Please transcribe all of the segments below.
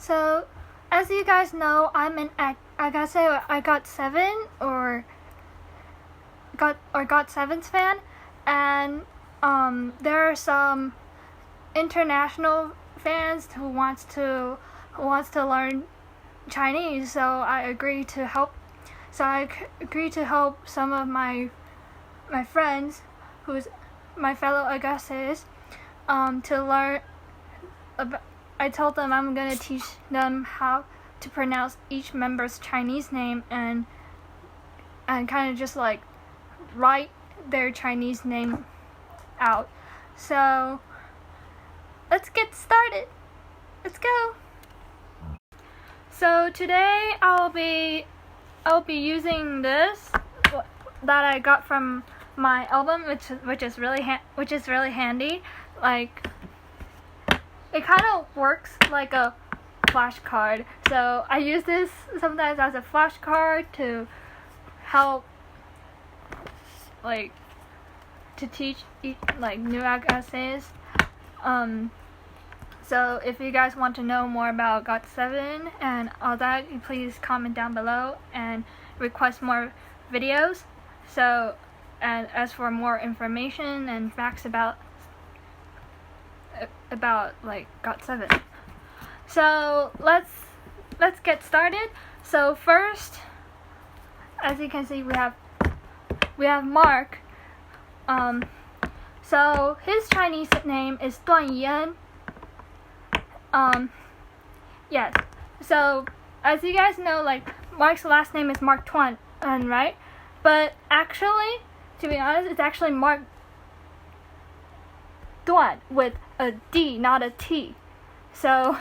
So, as you guys know, I'm an Aghasae or Got7 or Got7's fan, and there are some international fans who wants to learn Chinese. So I agreed to help. Some of my friends, who's my fellow Aghasaes, to learn about. I told them I'm gonna teach them how to pronounce each member's Chinese name and kind of just like write their Chinese name out. So let's get started. Let's go. So today I'll be using this that I got from my album, which is really handy. Like, it kind of works like a flashcard. So I use this sometimes as a flashcard to help, like, to teach new Aghasaes. So if you guys want to know more about Got7 and all that, please comment down below and request more videos. So, and as for more information and facts about like Got7. So let's get started. So first, as you can see, we have Mark. So his Chinese name is Duan Yan. Yes. So as you guys know, like, Mark's last name is Mark Tuan, right? But actually, to be honest, it's actually Mark Duan with a D, not a T. So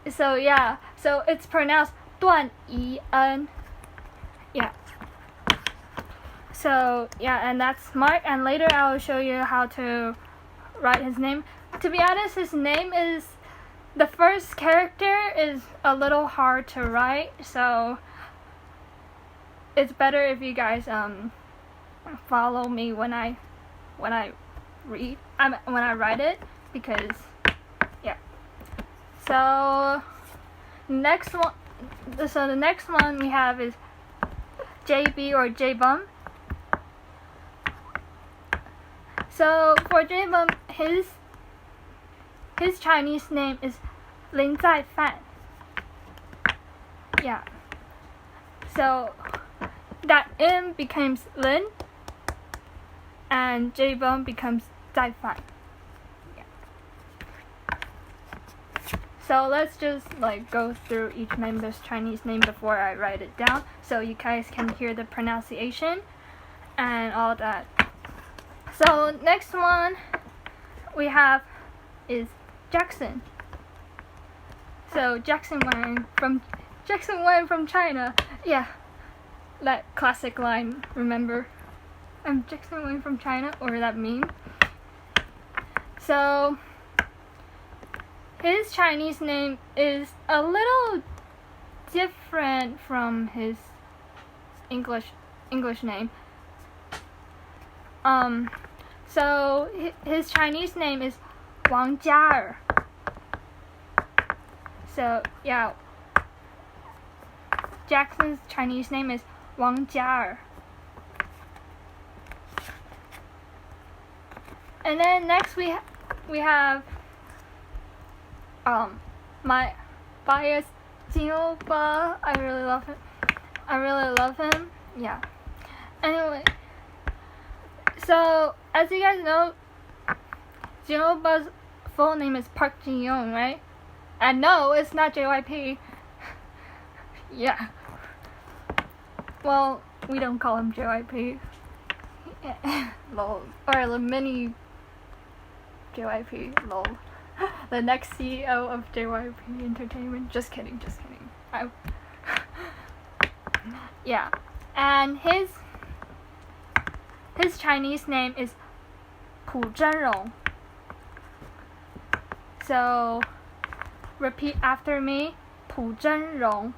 yeah. So it's pronounced Duan Yan. Yeah. So yeah, and that's Mark. And later I will show you how to write his name. To be honest, his name is, the first character is a little hard to write, so it's better if you guys follow me when I write it, because yeah. So the next one we have is JB or J-Bum. So for J-Bum, his Chinese name is Lin Zai Fan. Yeah. So that M becomes Lin, and J-Bum becomes Zai Fan. Yeah. So let's just like go through each member's Chinese name before I write it down, so you guys can hear the pronunciation and all that. So next one we have is Jackson. So Jackson Wang from China. Yeah, that classic line, remember? I'm Jackson Wang from China, or that meme. So his Chinese name is a little different from his English name. So his Chinese name is Wang Jiaer. So yeah, Jackson's Chinese name is Wang Jiaer. And then next we have my bias Jinoba. I really love him. Yeah. Anyway, so as you guys know, Jinoba's full name is Park Jin-young, right? And no, it's not JYP. Yeah. Well, we don't call him JYP. Lol. Or the mini JYP. Lol. The next CEO of JYP Entertainment. Just kidding. Yeah. And his Chinese name is Pu Zhenrong. So repeat after me, Pu Zhenrong.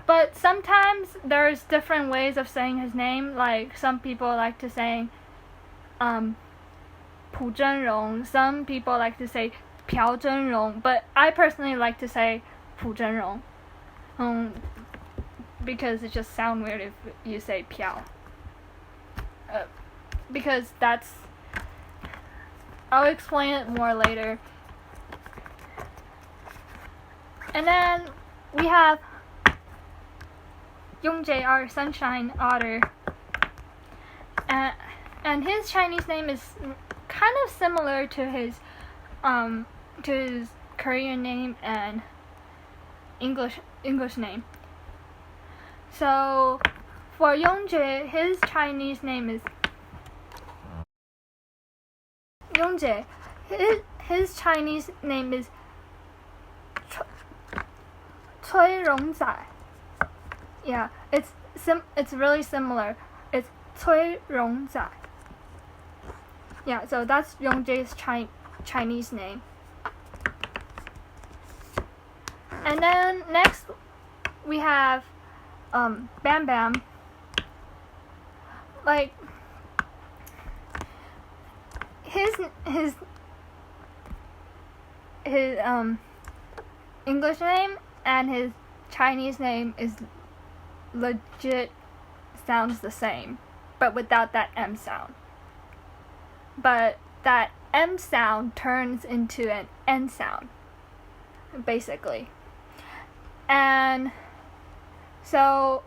But sometimes there's different ways of saying his name. Like, some people like to say Pu Zhenrong. Some people like to say 朴真荣, but I personally like to say 朴真荣, because it just sounds weird if you say 朴. Because that's, I'll explain it more later. And then we have Yongjae, our sunshine otter, and his Chinese name is kind of similar to his Korean name and English name. So for Yongjae, his Chinese name is Yongjae. His Chinese name is Cui Rongzai. Yeah, it's really similar. It's Cui Rongzai. Yeah, so that's Yongjae's Chinese name. And then next we have Bam Bam. Like his English name and his Chinese name is legit sounds the same, but without that M sound. But that M sound turns into an N sound, basically. And so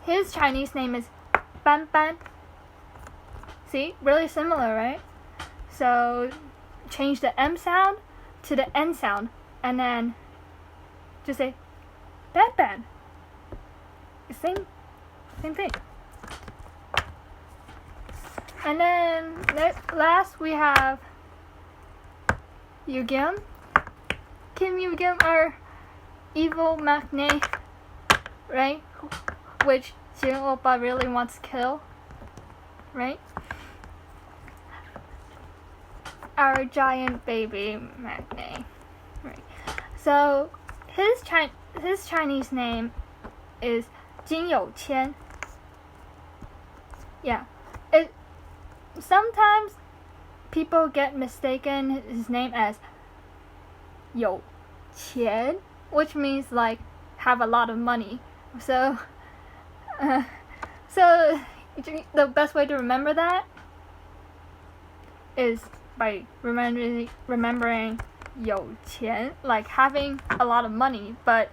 his Chinese name is Ban Ban. See, really similar, right? So change the M sound to the N sound, and then just say Ban Ban. Same thing. And then last we have Yugim. Kim Yugim, our evil magnate, right? Which Jin Oppa really wants to kill, right? Our giant baby magnate, right? So his Chinese name is Jin Youqian. Yeah, sometimes people get mistaken his name as You Qian, which means like have a lot of money. So the best way to remember that is by remembering 有钱, like having a lot of money, but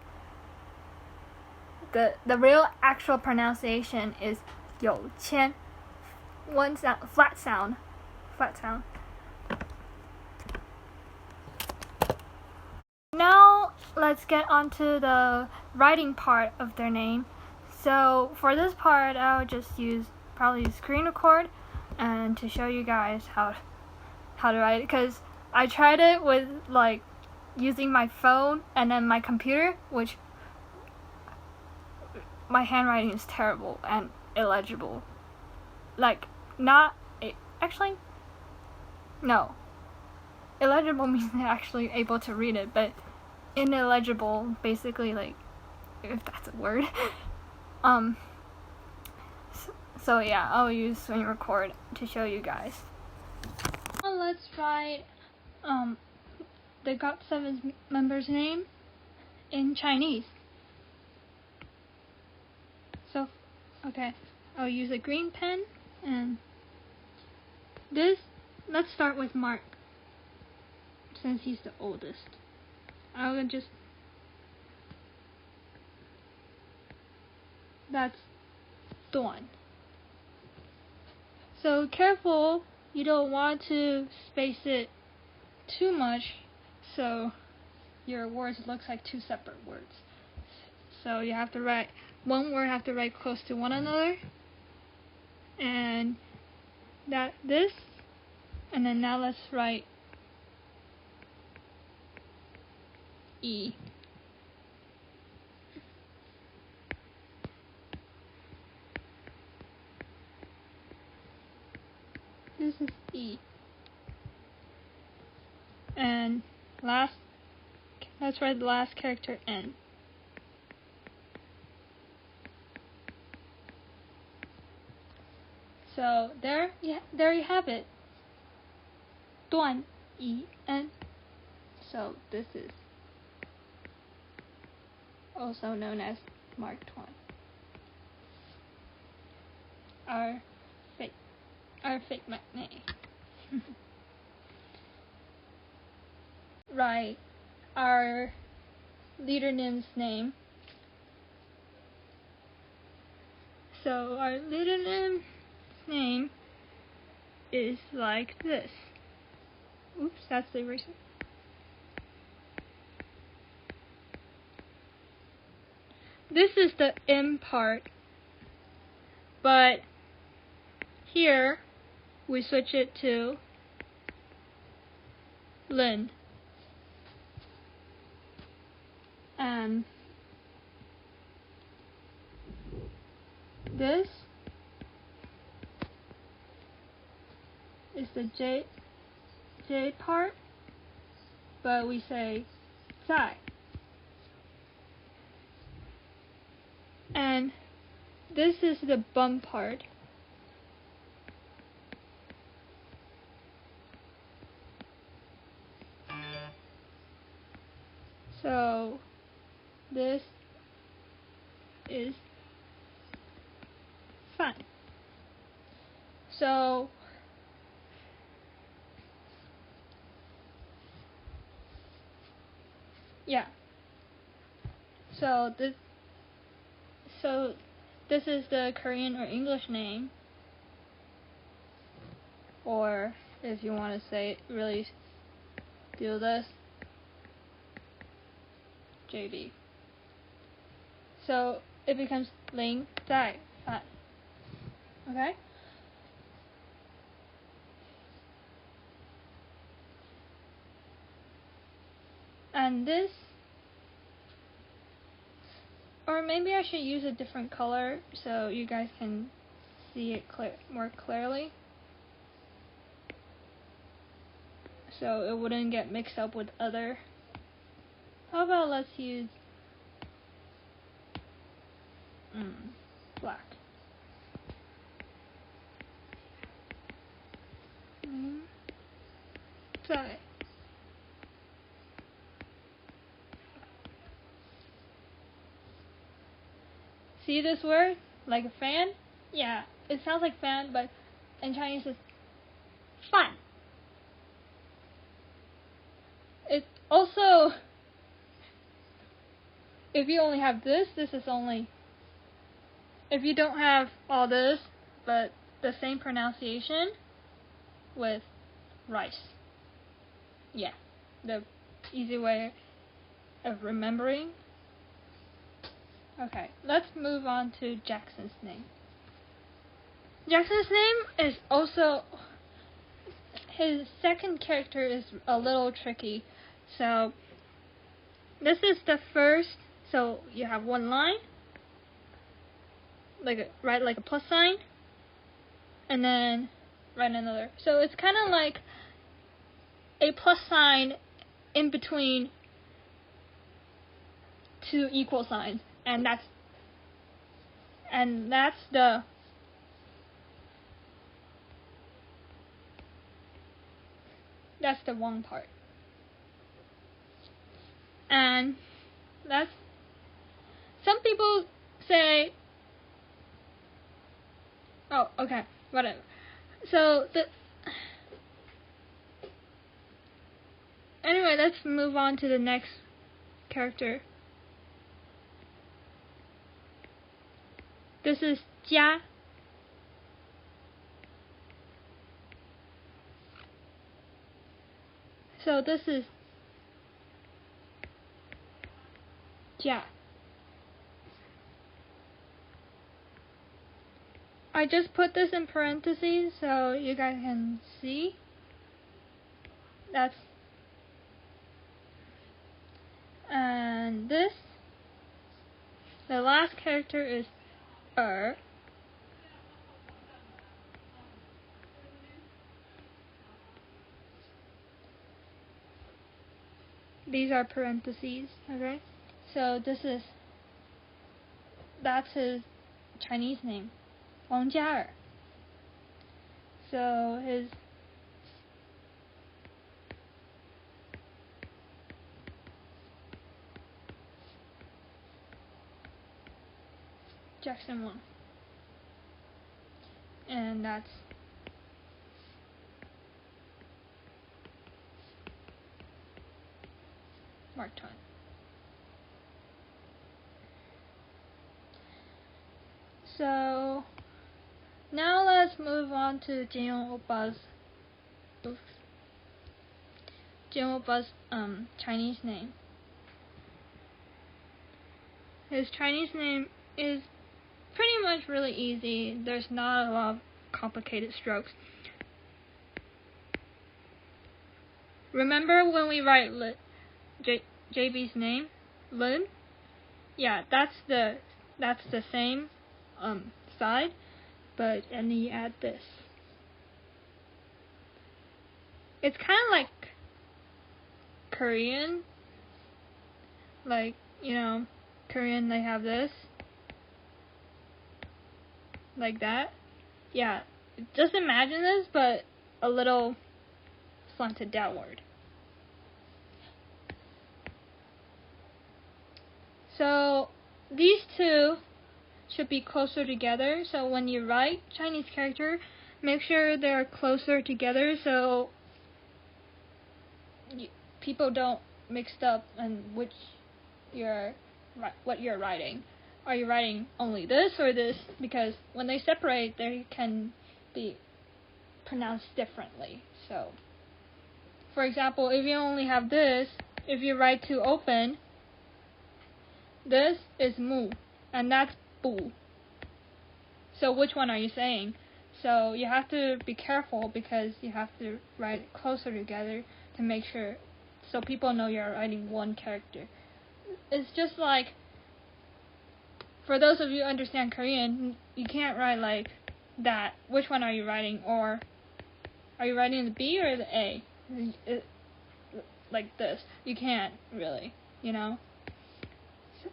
the real actual pronunciation is 有钱, one sound, flat sound. Now let's get onto the writing part of their name. So for this part, I'll just probably screen record and to show you guys how to write it, because I tried it with like using my phone and then my computer, which my handwriting is terrible and illegible. Like no. Illegible means I'm actually able to read it, but ineligible, basically, like, if that's a word. So yeah, I'll use screen record to show you guys. Now let's write the Got7 member's name in Chinese. So, okay, I'll use a green pen, and let's start with Mark, since he's the oldest. That's Dawn. So careful, you don't want to space it too much so your words looks like two separate words. So you have to write, one word have to write close to one another, and and then now let's write E. This is E. And let's write the last character N. So there you have it. 段 E-N. So this is also known as Mark Twain. Our fake name. Right. Our leader's name. So our leader's name is like this. Oops, that's the eraser. This is the M part, but here we switch it to Lin. And this is the J part, but we say Zai. And this is the bum part. So this is fun. So yeah. So this is the Korean or English name, or if you want to say it, really do this, JB. So it becomes Ling Zai Fan. Okay? And this, or maybe I should use a different color so you guys can see it more clearly, so it wouldn't get mixed up with other. How about let's use black. Zai. See this word? Like a fan? Yeah, it sounds like fan, but in Chinese it's fan. It also, if you only have this is only, if you don't have all this, but the same pronunciation with rice. Yeah, the easy way of remembering. Okay, let's move on to Jackson's name. Jackson's name is also, his second character is a little tricky. So this is the first, so you have one line, like a plus sign, and then write another. So it's kind of like a plus sign in between two equal signs, and that's the one part. And that's, some people say, oh, okay, whatever. So anyway, let's move on to the next character. This is Jia. So this is Jia. I just put this in parentheses so you guys can see. And this, the last character is These are parentheses, okay? So that's his Chinese name, Wang Jiaer. So Jackson 1. And that's Mark Twain. So now let's move on to Jin Oppa's Chinese name. His Chinese name is pretty much really easy. There's not a lot of complicated strokes. Remember when we write JB's name, Lin? Yeah, that's the same side, but and then you add this. It's kind of like Korean, like, you know, Korean, they have this, like that. Yeah, just imagine this, but a little slanted downward. So these two should be closer together, so when you write Chinese character, make sure they're closer together so people don't mix up on what you're writing. Are you writing only this or this? Because when they separate, they can be pronounced differently. So, for example, if you only have this, if you write to open, this is mu, and that's bu. So which one are you saying? So you have to be careful because you have to write it closer together to make sure, so people know you're writing one character. It's just like, for those of you who understand Korean, you can't write like that. Which one are you writing? Or are you writing the B or the A? Like this. You can't really, you know. So,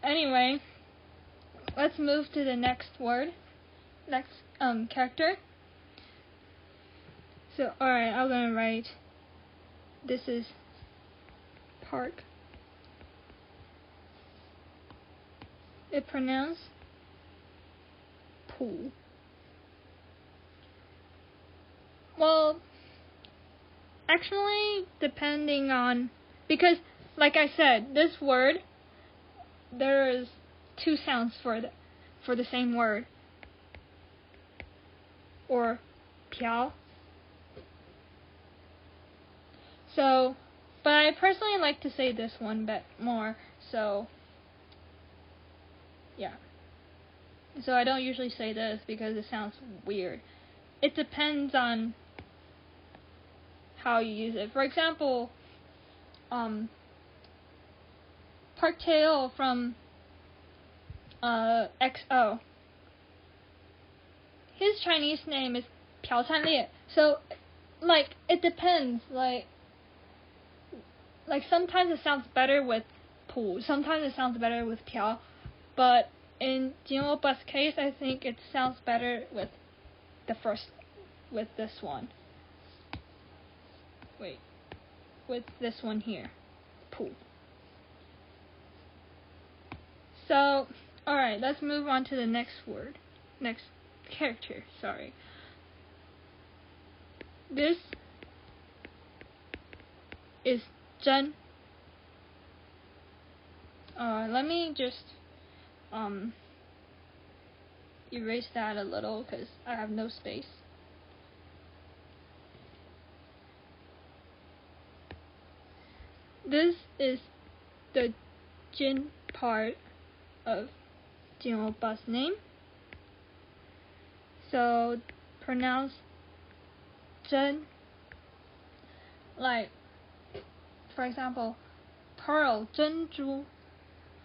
anyway, let's move to the next word. Next character. So, alright, I'm gonna write, this is park. It pronounced pool. Well, actually, depending on, because like I said, this word, there is two sounds for the same word, or piao. So, but I personally like to say this one bit more, so yeah. So I don't usually say this because it sounds weird. It depends on how you use it. For example, Park Tae-il from XO. His Chinese name is Piao Chanlie. So, like, it depends. Like sometimes it sounds better with Pu. Sometimes it sounds better with Piao. But in Jin Oppa's case, I think it sounds better with with this one. Wait, with this one here, Pu. So, alright, let's move on to the next word. Next character, sorry. This is Zhen. Let me just erase that a little because I have no space. This is the Jin part of Jin Oppa's name. So pronounce Zhen. Like, for example, pearl, 珍珠.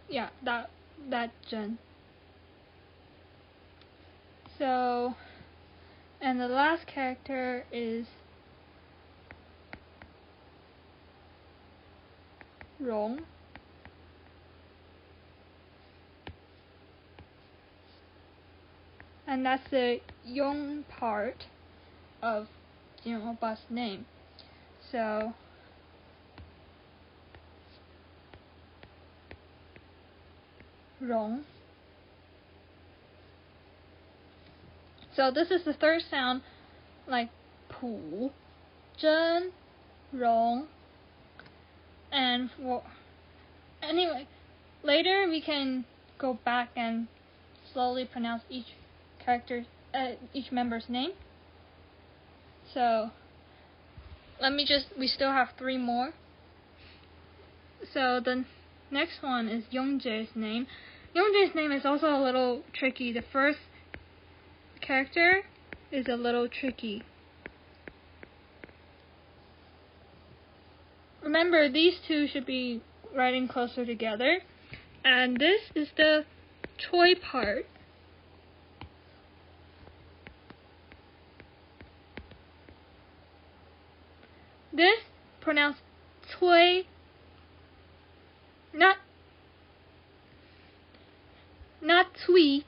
Yeah, that Zhen. So, and the last character is Rong. And that's the Yong part of Jin Oppa's name. So, Rong. So this is the third sound, like pu, zhen, rong, and anyway, later we can go back and slowly pronounce each member's name. So we still have 3 more. So the next one is Yongjae's name. Yongjae's name is also a little tricky. The first character is a little tricky. Remember, these two should be writing closer together. And this is the choi part. This pronounced choi, not cui,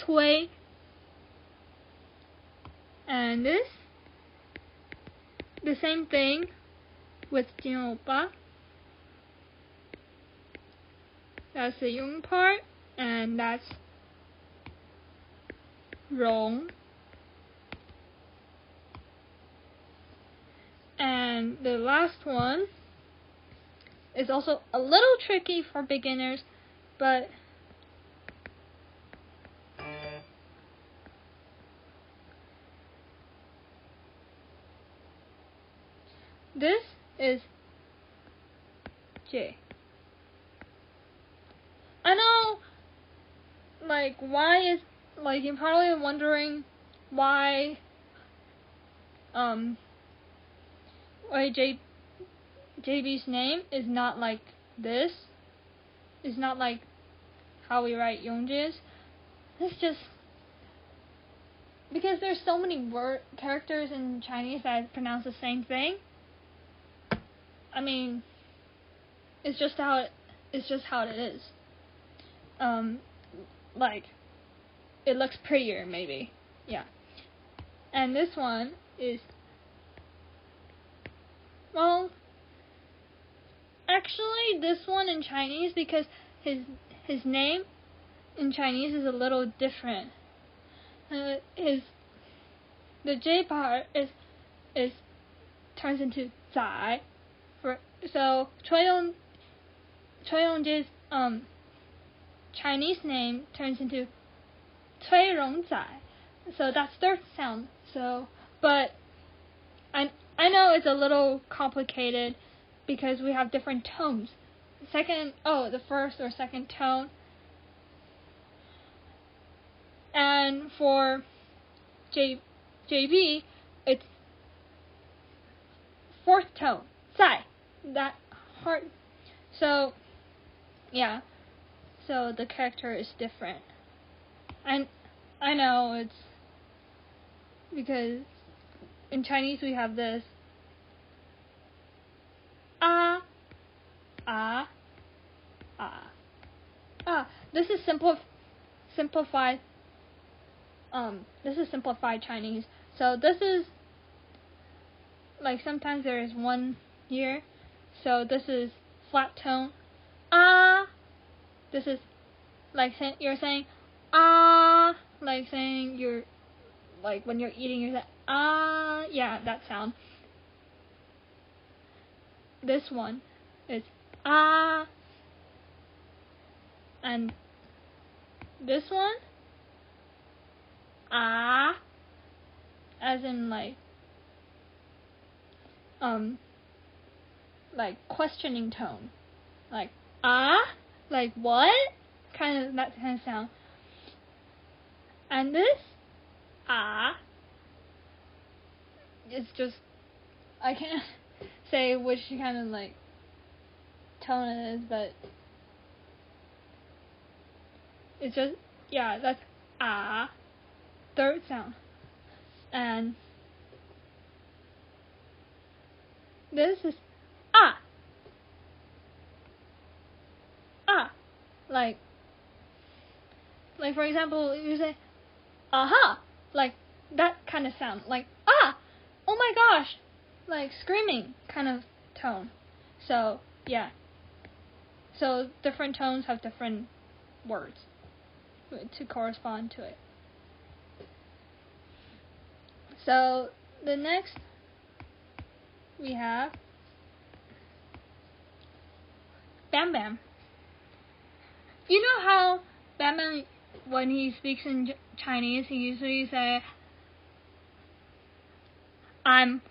choi. And this, the same thing with Jin Oppa. That's the Yung part, and that's Rong. And the last one is also a little tricky for beginners, but this is J. I know, like, you're probably wondering why JB's name is not like this. It's not like how we write Yongjae's. It's just because there's so many characters in Chinese that pronounce the same thing. I mean, it's just how it is. Like, it looks prettier, maybe. Yeah. And this one is, well, actually this one in Chinese, because his name in Chinese is a little different. The J part is turns into zai. So Choi Yongjae's Chinese name turns into Cui Rong Zai. So that's third sound. So, but I know it's a little complicated because we have different tones. The first or second tone. And for JB, it's fourth tone, Zai. That hard. So, yeah. So the character is different. And I know it's because in Chinese we have this ah, ah, ah, ah. This is simplified. This is simplified Chinese. So this is like sometimes there is 1 year. So this is flat tone. Ah. This is like you're saying ah, like saying you're like when you're eating you're saying ah, yeah, that sound. This one is ah, and this one ah, as in like questioning tone, like ah, like what, kind of that kind of sound. And this ah, it's just, I can't say which kind of like tone it is, but it's just, yeah, that's ah, third sound. And this is ah, ah, like for example, you say aha, like that kind of sound, like ah, oh my gosh, like screaming kind of tone. So yeah, so different tones have different words to correspond to it. So the next we have Bam Bam. You know how Bam Bam, when he speaks in Chinese, he usually say, "I'm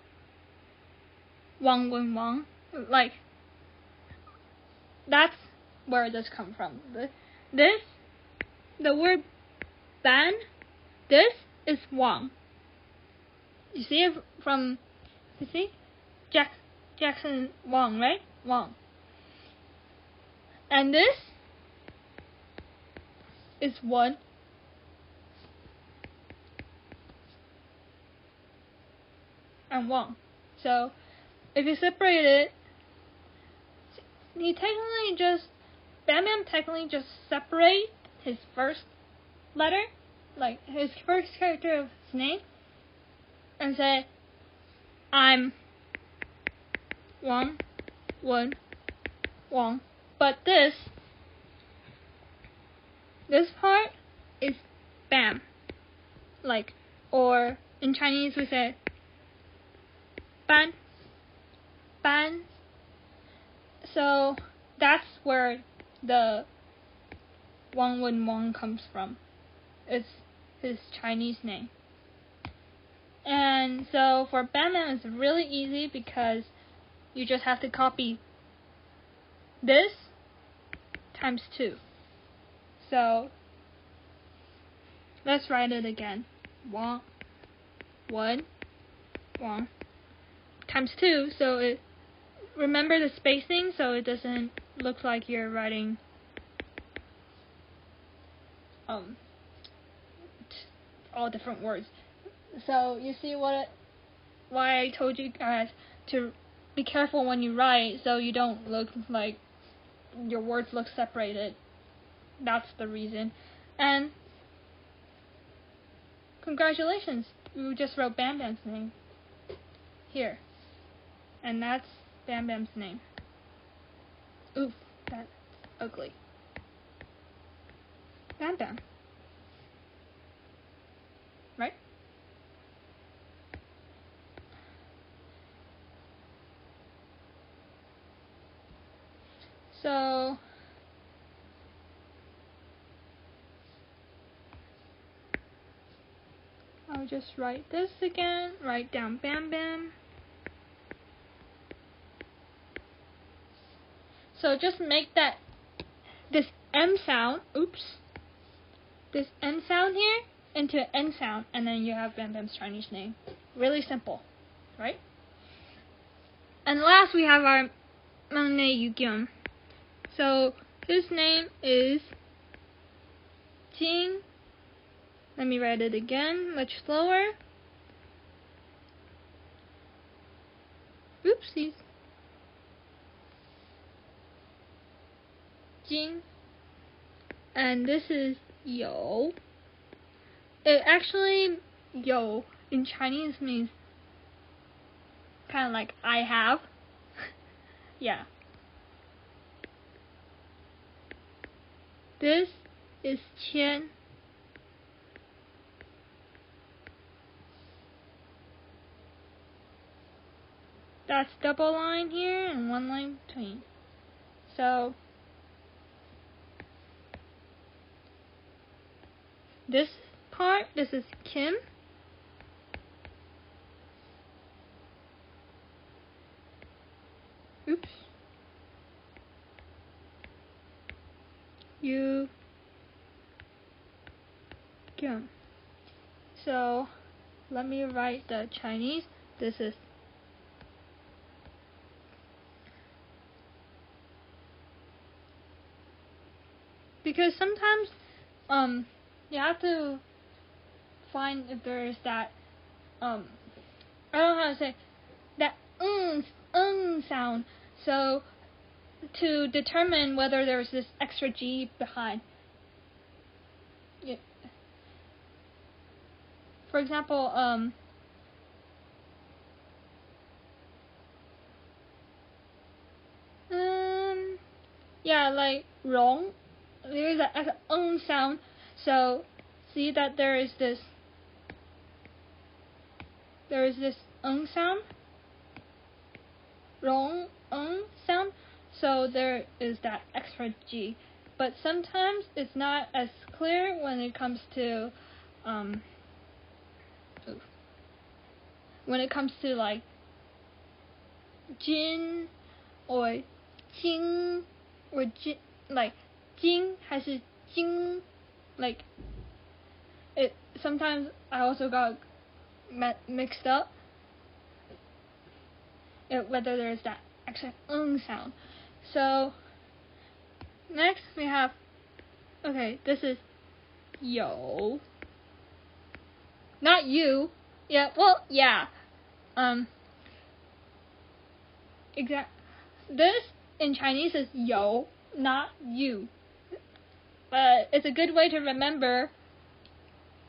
Wang Wen Wang." Like, that's where this comes from. The word ban, this is Wang. You see it from, you see? Jackson Wang, right? Wang. And this is one. And Wang. So, if you separate it, Bam Bam technically just separate his first letter, like his first character of his name, and say, "I'm Wang Wen Wang." But this part is Bam. Like, or in Chinese we say Ban. Ban. So that's where the Wang Wen Wang comes from. It's his Chinese name. And so for Bam Bam, it's really easy because you just have to copy this times 2. So let's write it again. Wang Wen Wang times 2. So remember the spacing so it doesn't look like you're writing all different words. So you see why I told you guys to be careful when you write so you don't look like your words look separated. That's the reason. And congratulations, you just wrote Bam Bam's name here. And that's Bam Bam's name. Oof, that's ugly. Bam Bam. Right? So I'll just write this again. Write down Bam Bam. So just make this M sound, this N sound here into an N sound, and then you have Bam Bam's Chinese name. Really simple, right? And last we have our Mangne Yugyum. So his name is Jing. Let me write it again, much slower. Oopsies. Jing. And this is Yo. It actually, Yo in Chinese means kind of like I have. Yeah. This is Qian. That's double line here and one line between. So this part, this is Kim. Oops. You Kim. So let me write the Chinese. This is because sometimes you have to find if there's that I don't know how to say that sound. So to determine whether there's this extra G behind. Yeah. For example, yeah, like wrong. There is a sound. So see that there is this there is this sound, rong sound, so there is that extra G. But sometimes it's not as clear when it comes to like jin or jing or jin, like jing 还是 jing, like it. Sometimes I also got mixed up whether there's that extra sound. So next we have, okay, this is yo, not you. Yeah, well, yeah. This in Chinese is yo, not you. But it's a good way to remember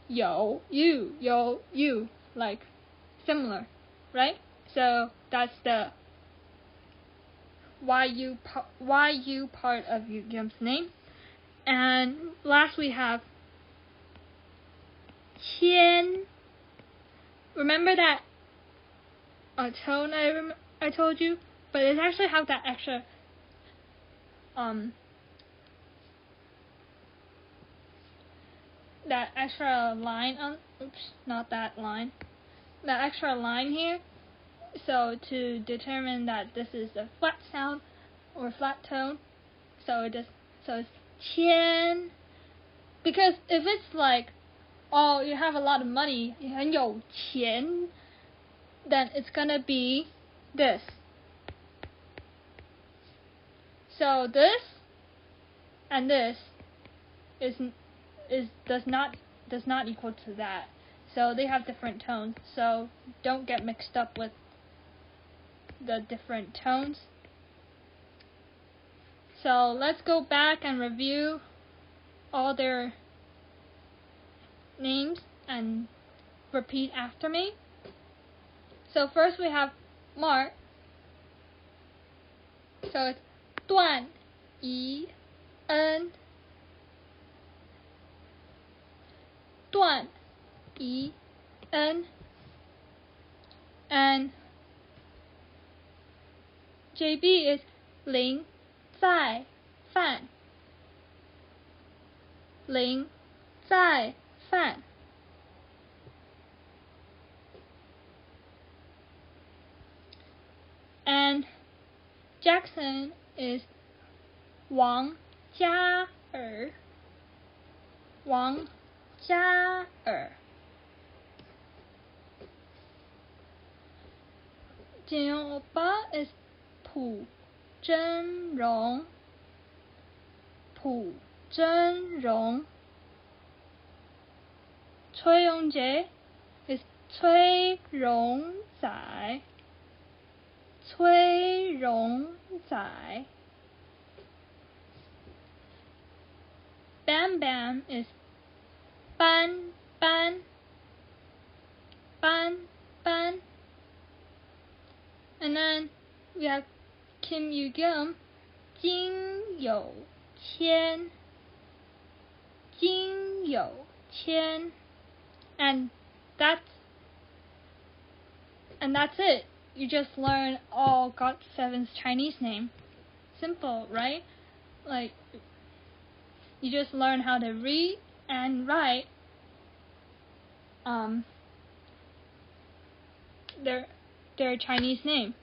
yo, you, like similar, right? So that's the YU part of Yum's name. And last we have qian. Remember that tone I told you? But it actually has that extra line on, not that line. That extra line here. So to determine that this is a flat sound or flat tone, so it's qian. Because if it's like, oh, you have a lot of money, 你很有钱, then it's gonna be this. So this and this does not equal to that. So they have different tones. So don't get mixed up with the different tones. So let's go back and review all their names and repeat after me. So first we have Mark. So it's 段宜恩，段宜恩。And JB is 林在范，林在范。And Jackson is 王嘉尔，王嘉尔。金庸欧巴 is 朴真荣，朴真荣。崔永杰 is 崔荣仔，崔荣仔。Bam Bam is 班班，班班。And then we have Kim Yu-gum, 金有谦，金有谦。And that's it. You just learn all Got7's Chinese name. Simple, right? Like, you just learn how to read and write their Chinese name.